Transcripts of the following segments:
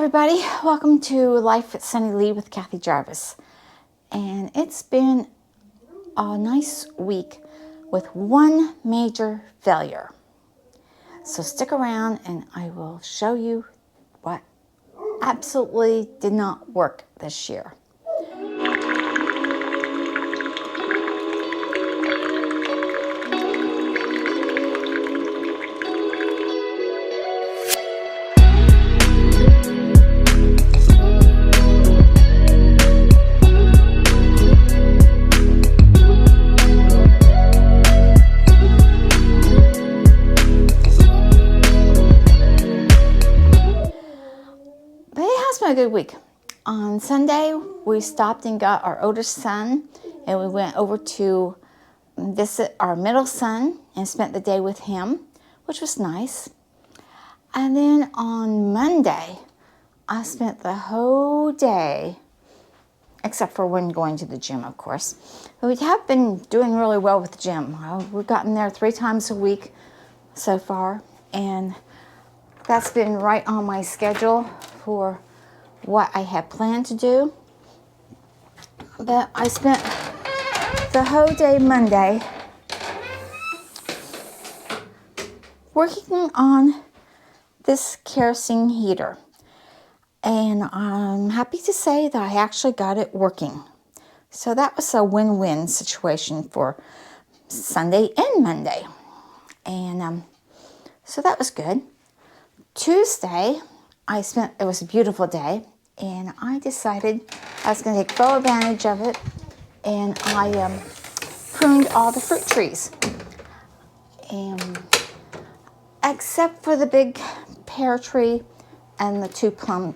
everybody, welcome to Life at Sunny Lee with Kathy Jarvis. And it's been a nice week with one major failure. So stick around and I will show you what absolutely did not work this year. A good week. On Sunday, we stopped and got our oldest son, and we went over to visit our middle son and spent the day with him, which was nice. And then on Monday, I spent the whole day, except for when going to the gym, of course. But we have been doing really well with the gym. We've gotten there 3 times a week so far, and that's been right on my schedule for what I had planned to do. But I spent the whole day Monday working on this kerosene heater, and I'm happy to say that I actually got it working. So that was a win-win situation for Sunday and Monday, and so that was good. Tuesday, it was a beautiful day, and I decided I was going to take full advantage of it, and I pruned all the fruit trees, and except for the big pear tree and the 2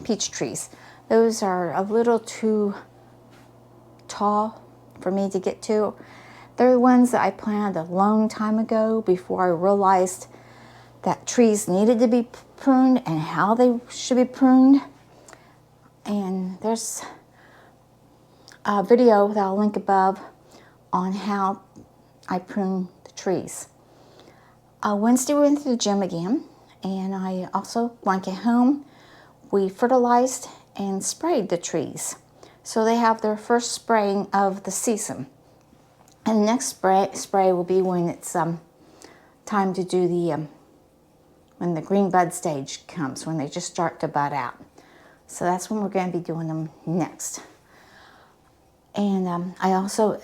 peach trees. Those are a little too tall for me to get to. They're the ones that I planted a long time ago before I realized that trees needed to be pruned and how they should be pruned. And there's a video that I'll link above on how I prune the trees. Wednesday we went to the gym again, and I also, when I get home, we fertilized and sprayed the trees. So they have their first spraying of the season. And the next spray will be when it's time to do when the green bud stage comes, when they just start to bud out. So that's when we're going to be doing them next. And I also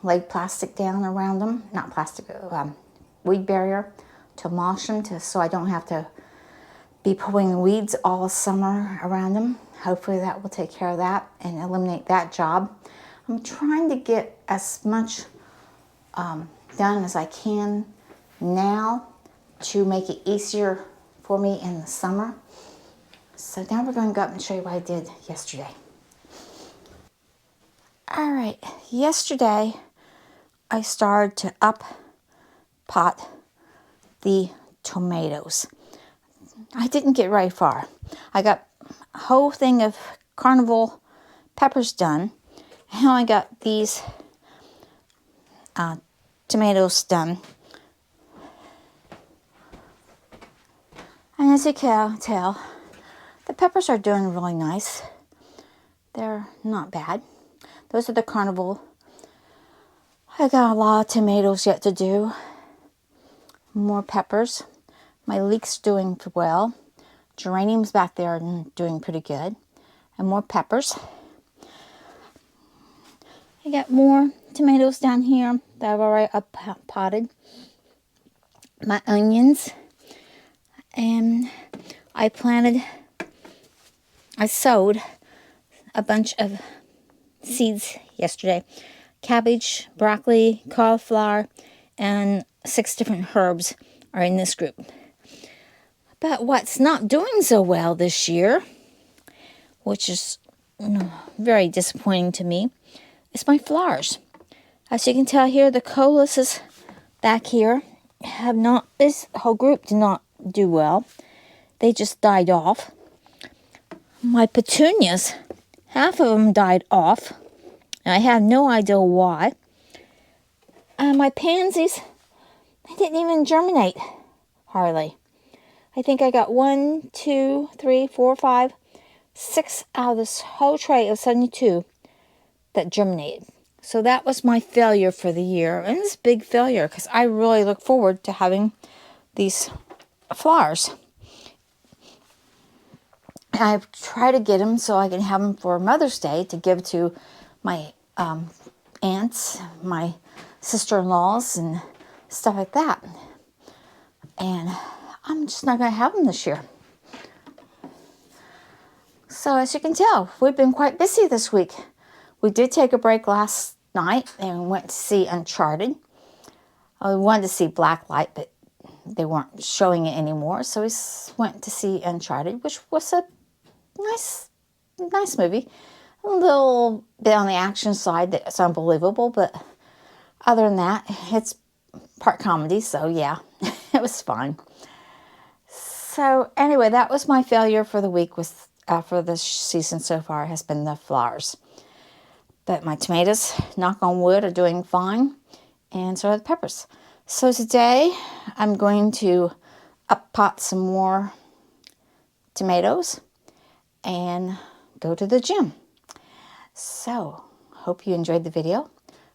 laid plastic down around them, not plastic, weed barrier to mulch them, so I don't have to be pulling weeds all summer around them. Hopefully that will take care of that and eliminate that job. I'm trying to get as much done as I can now to make it easier for me in the summer. So now we're going to go up and show you what I did yesterday. All right, yesterday I started to pot the tomatoes. I didn't get very far. I got a whole thing of carnival peppers done, and I got these tomatoes done. And as you can tell, the peppers are doing really nice. They're not bad. Those are the carnival. I got a lot of tomatoes yet to do. More peppers. My leek's doing well. Geraniums back there are doing pretty good. And more peppers. I got more tomatoes down here that I've already potted. My onions. And I sowed a bunch of seeds yesterday. Cabbage, broccoli, cauliflower, and 6 different herbs are in this group. But what's not doing so well this year, which is very disappointing to me, is my flowers. As you can tell here, the coluses back here this whole group did not do well. They just died off. My petunias, half of them died off. And I have no idea why. And my pansies, they didn't even germinate, hardly. I think I got 1, 2, 3, 4, 5, 6 out of this whole tray of 72 that germinated. So that was my failure for the year. And it's a big failure because I really look forward to having these flowers. I try to get them so I can have them for Mother's Day to give to my aunts, my sister-in-laws, and stuff like that. And I'm just not going to have them this year. So as you can tell, we've been quite busy this week. We did take a break last night and went to see Uncharted. We wanted to see Blacklight, but they weren't showing it anymore. So we went to see Uncharted, which was a nice movie. A little bit on the action side that's unbelievable, but other than that, it's part comedy, so yeah, it was fine. So anyway, that was my failure for the week with for this season so far has been the flowers. But my tomatoes, knock on wood, are doing fine, and so are the peppers. So today, I'm going to up-pot some more tomatoes and go to the gym. So, hope you enjoyed the video.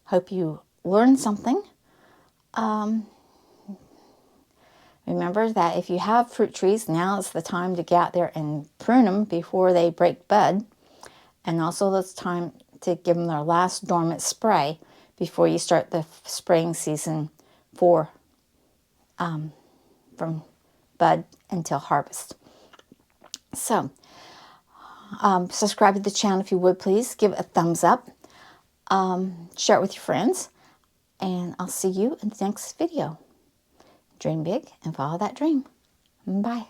Hope you learned something. Remember that if you have fruit trees, now is the time to get out there and prune them before they break bud. And also it's time to give them their last dormant spray before you start the spraying season for from bud until harvest. So, subscribe to the channel if you would, please. Give it a thumbs up. Share it with your friends. And I'll see you in the next video. Dream big and follow that dream. Bye.